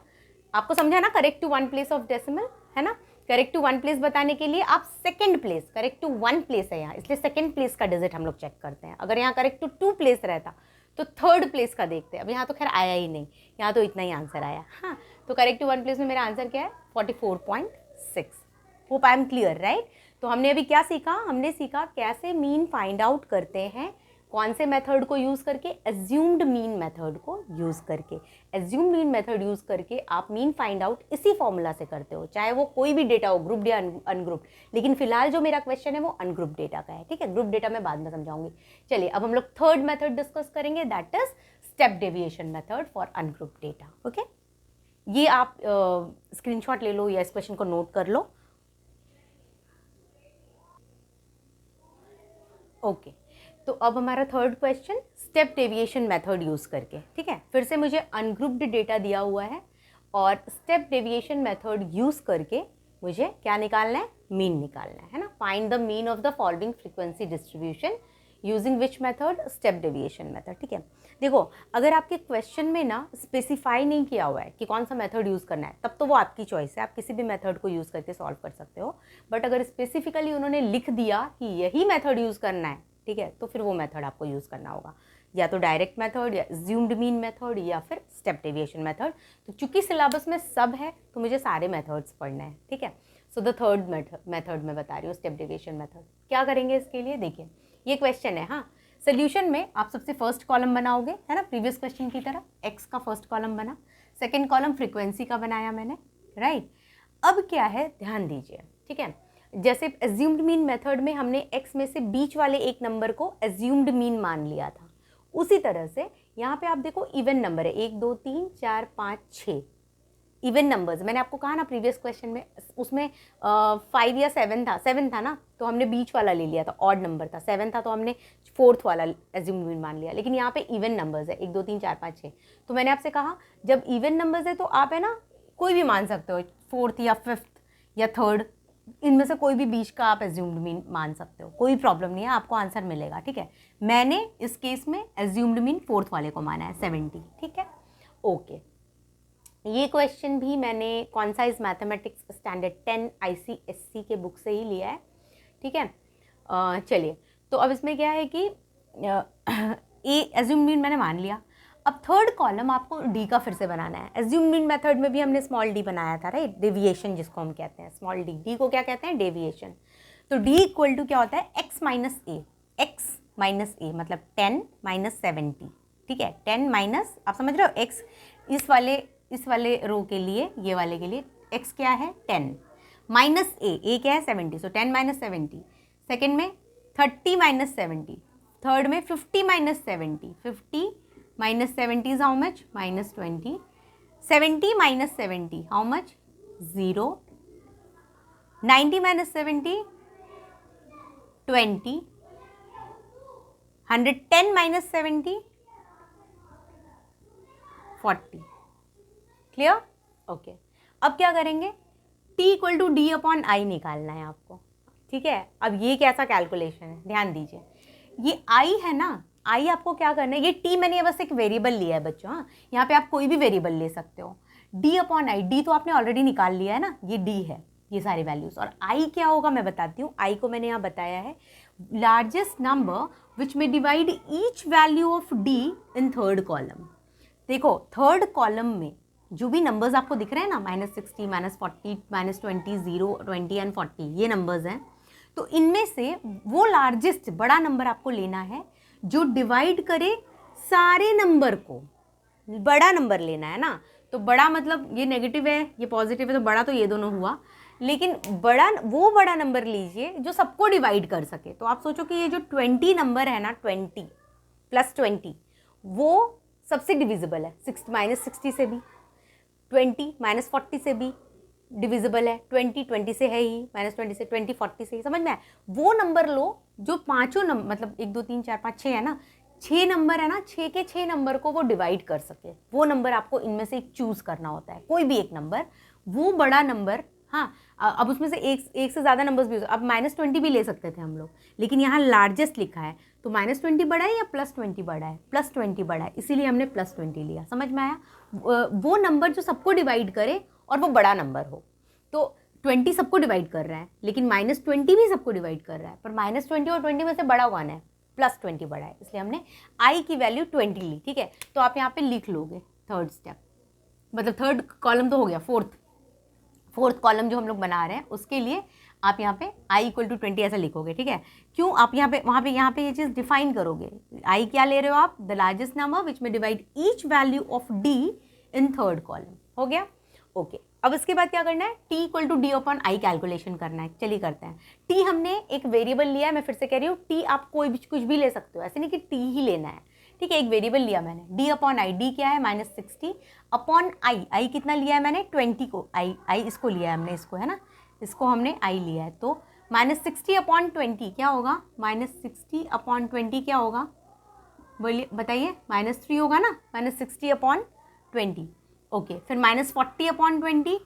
आपको, समझा ना। Correct to 1 place of decimal, है ना। करेक्ट टू 1 प्लेस बताने के लिए आप second place, correct to 1 place है यहाँ, इसलिए सेकंड प्लेस का डिजिट हम लोग चेक करते हैं। अगर यहाँ करेक्ट टू 2 प्लेस रहता तो थर्ड प्लेस का देखते हैं। अब यहाँ तो खैर आया ही नहीं, यहाँ तो इतना ही आंसर आया। हाँ, तो करेक्ट टू 1 प्लेस में मेरा आंसर क्या है 44.6। Hope I am clear, right. तो हमने अभी क्या सीखा, हमने सीखा कैसे मीन फाइंड आउट करते हैं कौन से मेथड को यूज़ करके? एज्यूम्ड मीन मेथड को यूज़ करके। एज्यूम्ड मीन मेथड यूज़ करके आप मीन फाइंड आउट इसी फॉर्मूला से करते हो, चाहे वो कोई भी डेटा हो, ग्रुप या अनग्रुप्ड। लेकिन फिलहाल जो मेरा क्वेश्चन है वो अनग्रुप डेटा का है, ठीक है। ग्रुप डेटा मैं बाद में समझाऊंगी। चलिए अब हम लोग थर्ड मेथड डिस्कस करेंगे, that is step deviation method for ungroup data. Okay, ये आप स्क्रीनशॉट ले लो या इस क्वेश्चन को नोट कर लो। ओके, तो अब हमारा third question step deviation method use करके, ठीक है। फिर से मुझे अनग्रुप्ड डेटा दिया हुआ है और स्टेप डेविएशन मेथड यूज करके मुझे क्या निकालना है? मीन निकालना है ना। Find the mean of the following frequency distribution using which method? Step deviation method, ठीक है। देखो, अगर आपके क्वेश्चन में ना स्पेसिफाई नहीं किया हुआ है कि कौन सा मेथड यूज़ करना है, तब तो वो आपकी चॉइस है, आप किसी भी मेथड को यूज़ करके सॉल्व कर सकते हो। बट अगर स्पेसिफिकली उन्होंने लिख दिया कि यही मेथड यूज़ करना है, ठीक है, तो फिर वो मेथड आपको यूज़ करना होगा, या तो डायरेक्ट मेथड या एज्यूम्ड मीन मेथड या फिर स्टेप डेविएशन मेथड। तो चूंकि सिलेबस में सब है तो मुझे सारे मेथड्स पढ़ना है, ठीक है। सो द थर्ड मेथड मैं बता रही हूँ, स्टेप डेविएशन मेथड। क्या करेंगे इसके लिए? देखिए, ये क्वेश्चन है, हाँ। सोल्यूशन में आप सबसे फर्स्ट कॉलम बनाओगे, है ना, प्रीवियस क्वेश्चन की तरह। एक्स का फर्स्ट कॉलम बना, सेकंड कॉलम फ्रीक्वेंसी का बनाया मैंने, राइट। अब क्या है, ध्यान दीजिए, ठीक है। जैसे एज्यूम्ड मीन मेथड में हमने एक्स में से बीच वाले एक नंबर को एज्यूम्ड मीन मान लिया था, उसी तरह से यहाँ पे आप देखो इवन नंबर है, 1 2 3 4 5 6 इवन नंबर्स। मैंने आपको कहा ना प्रीवियस क्वेश्चन में, उसमें 5 या 7 था ना, तो हमने बीच वाला ले लिया था, ऑड नंबर था। 7 था तो हमने फोर्थ वाला एज्यूम्ड मीन मान लिया। लेकिन यहाँ पे इवन नंबर्स है, 1 2 3 4 5 6। तो मैंने आपसे कहा जब इवन नंबर्स है तो आप है ना कोई भी मान सकते हो, फोर्थ या फिफ्थ या थर्ड, इनमें से कोई भी बीच का आप एज्यूम्ड मीन मान सकते हो, कोई प्रॉब्लम नहीं है, आपको आंसर मिलेगा, ठीक है। मैंने इस केस में एज्यूम्ड मीन फोर्थ वाले को माना है, 70, ठीक है। ओके, ये क्वेश्चन भी मैंने कॉन्साइज मैथमेटिक्स स्टैंडर्ड 10 ICSE के बुक से ही लिया है, ठीक है। चलिए, तो अब इसमें क्या है कि ए एज्यूम्ड मीन मैंने मान लिया। अब थर्ड कॉलम आपको डी का फिर से बनाना है। एज्यूम्ड मीन मेथड में भी हमने स्मॉल डी बनाया था, राइट, डेविएशन जिसको हम कहते हैं, स्मॉल डी। डी को क्या कहते हैं? डेविएशन। तो डी इक्वल टू क्या होता है? एक्स माइनस ए। एक्स माइनस ए मतलब 10 माइनस 70, ठीक है। 10 माइनस, आप समझ रहे हो, एक्स इस वाले रो के लिए, ये वाले के लिए x क्या है? 10 माइनस a क्या है? 70। सो 10 माइनस 70। सेकेंड में 30 माइनस 70। थर्ड में 50 minus 70। 50 minus 70 is how much? Minus 20। 70 minus 70 how much? 0। 90 minus 70 20। 110 minus 70 40। Clear? Okay, अब क्या करेंगे? t equal to D upon I निकालना है आपको, ठीक है। अब ये कैसा कैलकुलेशन है, ध्यान दीजिए। ये i है ना, i आपको क्या करना है, ये t मैंने बस एक वेरिएबल लिया है बच्चों, हाँ। यहाँ पे आप कोई भी वेरिएबल ले सकते हो। d अपॉन आई, d तो आपने ऑलरेडी निकाल लिया है ना, ये d है, ये सारी वैल्यूज। और i क्या होगा मैं बताती हूँ। i को मैंने यहाँ बताया है, लार्जेस्ट नंबर विच में divide each value of d in third column. देखो, थर्ड कॉलम में जो भी नंबर्स आपको दिख रहे हैं ना, -60, -40, -20, 0, 20 एंड 40, ये नंबर्स हैं। तो इनमें से वो लार्जेस्ट बड़ा नंबर आपको लेना है जो डिवाइड करे सारे नंबर को। बड़ा नंबर लेना है ना, तो बड़ा मतलब ये नेगेटिव है, ये पॉजिटिव है, तो बड़ा तो ये दोनों हुआ। लेकिन वो बड़ा नंबर लीजिए जो सबको डिवाइड कर सके। तो आप सोचो कि ये जो 20 नंबर है ना, 20 प्लस 20, वो सबसे डिविजिबल है, -60 से भी, 20 -40 से भी डिविजिबल है, 20 से है ही, -20 से, 20 40 से ही, समझ में आया? वो नंबर लो जो पांचों नंबर, मतलब 1 2 3 4 5 6 है ना, 6 नंबर है ना, 6 के 6 नंबर को वो डिवाइड कर सके। वो नंबर आपको इनमें से एक चूज करना होता है, कोई भी एक नंबर, वो बड़ा नंबर। हाँ, अब उसमें से एक से ज़्यादा नंबर्स भी हो, अब -20 भी ले सकते थे हम लोग, लेकिन यहाँ लार्जेस्ट लिखा है, तो -20 बड़ा है या +20 बड़ा है? +20 बड़ा है, इसीलिए हमने +20 लिया। समझ में आया? वो नंबर जो सबको डिवाइड करे और वो बड़ा नंबर हो। तो 20 सबको डिवाइड कर रहा है, लेकिन -20 भी सबको डिवाइड कर रहा है, पर -20 और 20 में से बड़ा कौन है? +20 बड़ा है, इसलिए हमने i की वैल्यू 20 ली, ठीक है। तो आप यहाँ पे लिख लोगे थर्ड स्टेप, मतलब थर्ड कॉलम तो हो गया, फोर्थ फोर्थ कॉलम जो हम लोग बना रहे हैं उसके लिए आप यहाँ पे i इक्वल टू 20 ऐसा लिखोगे, ठीक है। क्यों आप यहाँ पे यहाँ पे ये चीज़ डिफाइन करोगे, i क्या ले रहे हो आप, द लार्जेस्ट नंबर विच में divide each value of d in third column, हो गया। ओके, अब इसके बाद क्या करना है, t equal to D upon I calculation करना है। चलिए करते हैं। t हमने एक वेरिएबल लिया है, मैं फिर से कह रही हूँ t आप कोई भी कुछ भी ले सकते हो, ऐसे नहीं कि t ही लेना है, ठीक है। एक वेरिएबल लिया मैंने, d अपॉन आई, d क्या है -60 अपॉन i कितना लिया है मैंने 20 को, i इसको लिया है हमने, इसको है ना, इसको हमने i लिया है। तो -60 अपॉन 20 क्या होगा, -60 अपॉन 20 क्या होगा, बोलिए बताइए, -3 होगा ना, -60 अपॉन 20। ओके, फिर -40 upon 20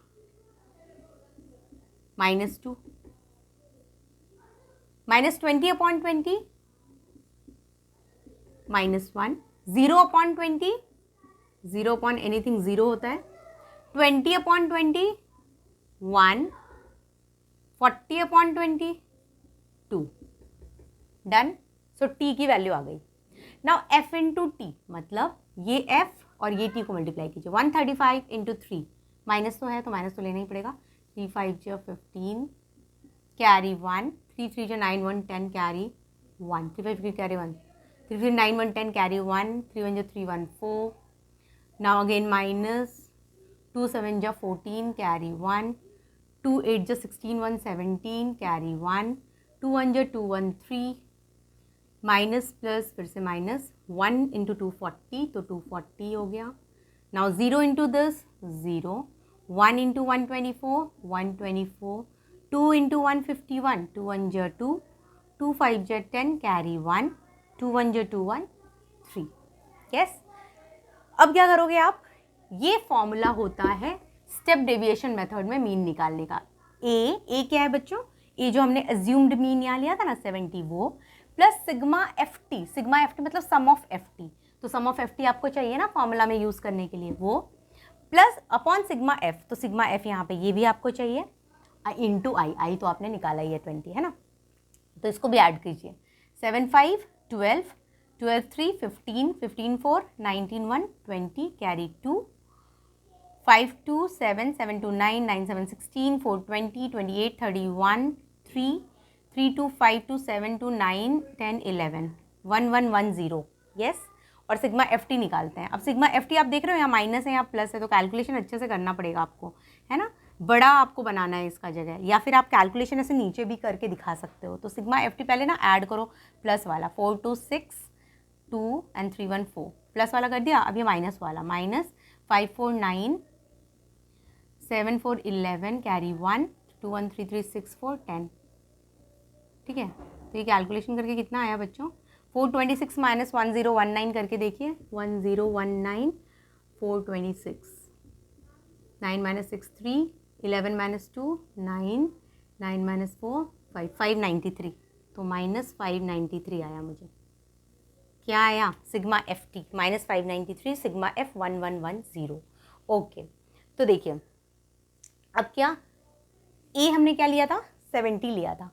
-2, -20 upon 20 -1, 0 upon 20, 0 upon anything 0 होता है, 20 अपॉन 20 1, 40 अपॉन 20 2, डन। सो t की वैल्यू आ गई। नाउ f इंटू टी, मतलब ये f और ये t को मल्टीप्लाई कीजिए, 135 इंटू 3, माइनस तो है तो माइनस तो लेना ही पड़ेगा, 3 5 जो 15 कैरी 1, 3 3 जो 9 1 10 कैरी 1, 3 5 कैरी 1, 3 3 9 1 10 कैरी 1, 3 1 जो 3 1 4, नाउ अगेन माइनस 2 7 जो 14 कैरी 1, 2 8 जो 16 1 17 कैरी 1, 2 1 जो 2 1 3, माइनस प्लस फिर से माइनस, 1 इंटू 240 तो 240 हो गया। Now 0 into this 0, 1 into 124 124, 2 into 151 2 1 जो 2, 2 5 जो 10 कैरी 1, 2 1 जो 2 1 3, यस। अब क्या करोगे आप, ये फॉर्मूला होता है स्टेप डेविएशन मेथड में मीन निकालने का। ए क्या है बच्चों, ए जो हमने अज्यूम्ड मीन यहाँ लिया था ना 70, वो plus sigma F T, sigma F T मतलब सम ऑफ एफ टी, तो सम ऑफ एफ टी आपको चाहिए ना फॉर्मूला में यूज़ करने के लिए, वो प्लस अपॉन सिग्मा एफ, तो सिग्मा एफ यहाँ पे ये भी आपको चाहिए, इंटू आई तो आपने निकाला ही है 20 है ना, तो इसको भी ऐड कीजिए, 7 5 12, 12 3 15, 15 4 19 1 20 कैरी 2, 5 2 7 7 2 9 9 7 16 4 20 28 31 3 3 2 5 2 7 2 9 10 11 1 1 1 0, यस। और सिग्मा एफ टी निकालते हैं। अब सिग्मा एफ टी आप देख रहे हो यहाँ माइनस है यहाँ प्लस है, तो कैलकुलेशन अच्छे से करना पड़ेगा आपको, है ना, बड़ा आपको बनाना है इसका जगह, या फिर आप कैलकुलेशन ऐसे नीचे भी करके दिखा सकते हो। तो सिग्मा एफ टी पहले ना ऐड करो प्लस वाला, 4 2 6 2 एंड 3 1 4, प्लस वाला कर दिया, अब ये माइनस वाला, माइनस 5 4 9 7 4 11 कैरी 1, 2 1 3 3 6 4 10, ठीक है। तो ये कैलकुलेशन करके कितना आया बच्चों, 426 माइनस 1019 करके देखिए, 1019 426, 9 माइनस 6 3, 11 माइनस 2 9, 9 माइनस 4 5, 593, तो माइनस 593 आया मुझे। क्या आया, sigma F T minus 593, sigma F 1110। Okay, तो देखिए अब क्या, ए हमने क्या लिया था 70 लिया था,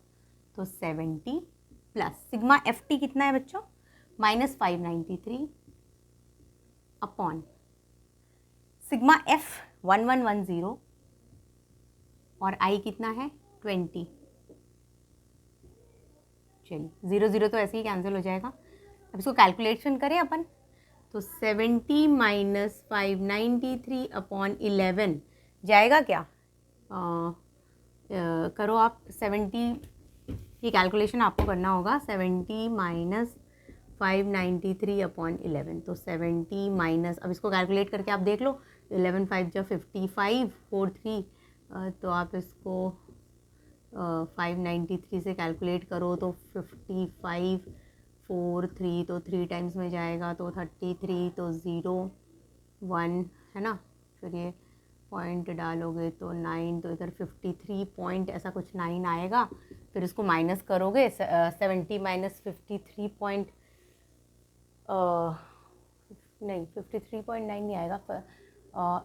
तो 70 प्लस सिग्मा एफ टी कितना है बच्चों, माइनस 593 अपॉन सिग्मा एफ 1110 और आई कितना है 20, चलिए 0 0 तो ऐसे ही कैंसिल हो जाएगा। अब इसको कैलकुलेशन करें अपन, तो 70 माइनस 593 अपॉन 11 जाएगा क्या, करो आप 70, ये कैलकुलेशन आपको करना होगा, 70 माइनस 593 अपॉन 11, तो 70 माइनस, अब इसको कैलकुलेट करके आप देख लो, 11 5 जो 55 4 3, तो आप इसको 593 से कैलकुलेट करो तो 55 4 3, तो 3 टाइम्स में जाएगा तो 33, तो 0 1 है ना, फिर ये पॉइंट डालोगे तो 9, तो इधर 53 पॉइंट ऐसा कुछ 9 आएगा, फिर इसको माइनस करोगे 70 माइनस 53 पॉइंट, नहीं 53.9 नहीं आएगा,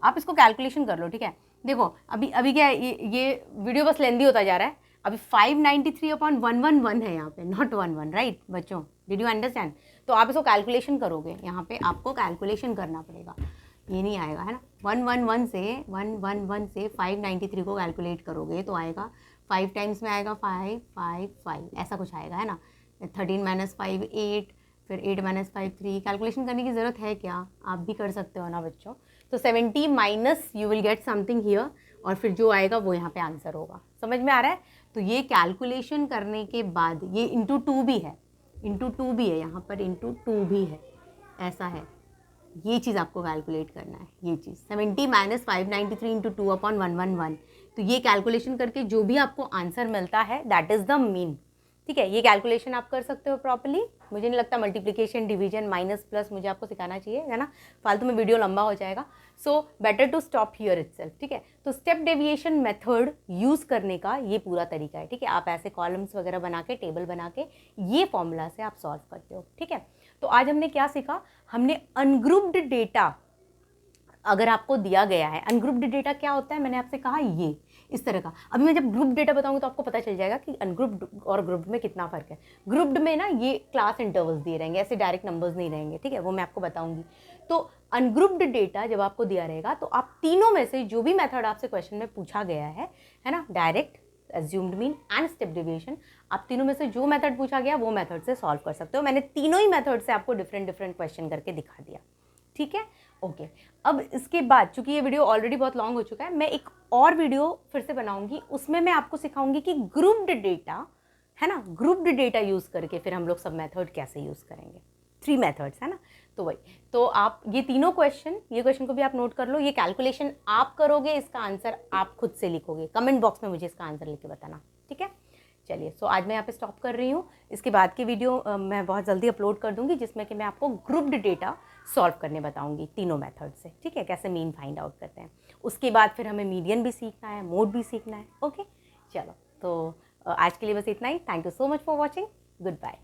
आप इसको कैलकुलेशन कर लो, ठीक है। देखो अभी क्या है, ये वीडियो बस लेंदी होता जा रहा है, अभी 593 अपॉन 111 है यहाँ पे, नॉट 11, राइट बच्चों, डिड यू अंडरस्टैंड। तो आप इसको कैलकुलेशन करोगे, यहाँ पे आपको कैलकुलेशन करना पड़ेगा, ये नहीं आएगा है ना, 111 से 593 को कैलकुलेट करोगे तो आएगा 5 टाइम्स में आएगा 5 5 5 ऐसा कुछ आएगा, है ना। 13 माइनस 5 8, फिर 8 माइनस 5 3। कैलकुलेशन करने की ज़रूरत है क्या, आप भी कर सकते हो ना बच्चों। तो 70 minus you will get something here, और फिर जो आएगा वो यहाँ पे आंसर होगा। समझ में आ रहा है। तो ये कैलकुलेशन करने के बाद ये इंटू 2 भी है, इंटू 2 भी है यहाँ पर, इंटू 2 भी है, ऐसा है। ये चीज़ आपको कैलकुलेट करना है, ये चीज़ 70 माइनस 593 इंटू 2 अपॉन 111। तो ये कैलकुलेशन करके जो भी आपको आंसर मिलता है दैट इज़ द मीन। ठीक है, ये कैलकुलेशन आप कर सकते हो प्रॉपर्ली। मुझे नहीं लगता मल्टीप्लिकेशन, डिवीजन, माइनस, प्लस मुझे आपको सिखाना चाहिए, है ना। फालतू में वीडियो लंबा हो जाएगा। So better to stop here itself. ठीक है, तो स्टेप डेविएशन मेथड यूज़ करने का ये पूरा तरीका है। ठीक है, आप ऐसे कॉलम्स वगैरह बना के, टेबल बना के ये फॉर्मूला से आप सॉल्व करते हो। ठीक है, तो आज हमने क्या सीखा, हमने अनग्रुप्ड डेटा अगर आपको दिया गया है, अनग्रुप्ड डेटा क्या होता है, मैंने आपसे कहा ये इस तरह का। अभी मैं जब ग्रुप डेटा बताऊंगी तो आपको पता चल जाएगा कि अनग्रुप्ड और ग्रुप्ड में कितना फर्क है। ग्रुप्ड में ना ये क्लास इंटरवल्स दिए रहेंगे, ऐसे डायरेक्ट नंबर्स नहीं रहेंगे। ठीक है, वो मैं आपको बताऊंगी। तो अनग्रुप्ड डेटा जब आपको दिया रहेगा तो आप तीनों में से जो भी मेथड आपसे क्वेश्चन में पूछा गया है ना, direct, assumed mean and step deviation, आप तीनों में से जो मेथड पूछा गया वो मेथड से सॉल्व कर सकते हो। मैंने तीनों ही मेथड से आपको डिफरेंट डिफरेंट क्वेश्चन करके दिखा दिया। ठीक है, ओके। अब इसके बाद चूंकि ये वीडियो ऑलरेडी बहुत लॉन्ग हो चुका है, मैं एक और वीडियो फिर से बनाऊंगी, उसमें मैं आपको सिखाऊंगी कि ग्रुप्ड डेटा, है ना, ग्रुप्ड डेटा यूज़ करके फिर हम लोग सब मेथड कैसे यूज़ करेंगे। 3 मेथड्स, है ना। तो वही, तो आप ये तीनों क्वेश्चन, ये क्वेश्चन को भी आप नोट कर लो। ये कैलकुलेशन आप करोगे, इसका आंसर आप खुद से लिखोगे। कमेंट बॉक्स में मुझे इसका आंसर लिख के बताना। ठीक है, चलिए। सो आज मैं यहाँ पे स्टॉप कर रही हूँ। इसके बाद की वीडियो मैं बहुत जल्दी अपलोड कर दूँगी, जिसमें कि मैं आपको ग्रुप्ड डेटा सॉल्व करने बताऊँगी तीनों मेथड से। ठीक है, कैसे मीन फाइंड आउट करते हैं। उसके बाद फिर हमें मीडियन भी सीखना है, मोड भी सीखना है। ओके, चलो, तो आज के लिए बस इतना ही। Thank you so much for watching. Good bye.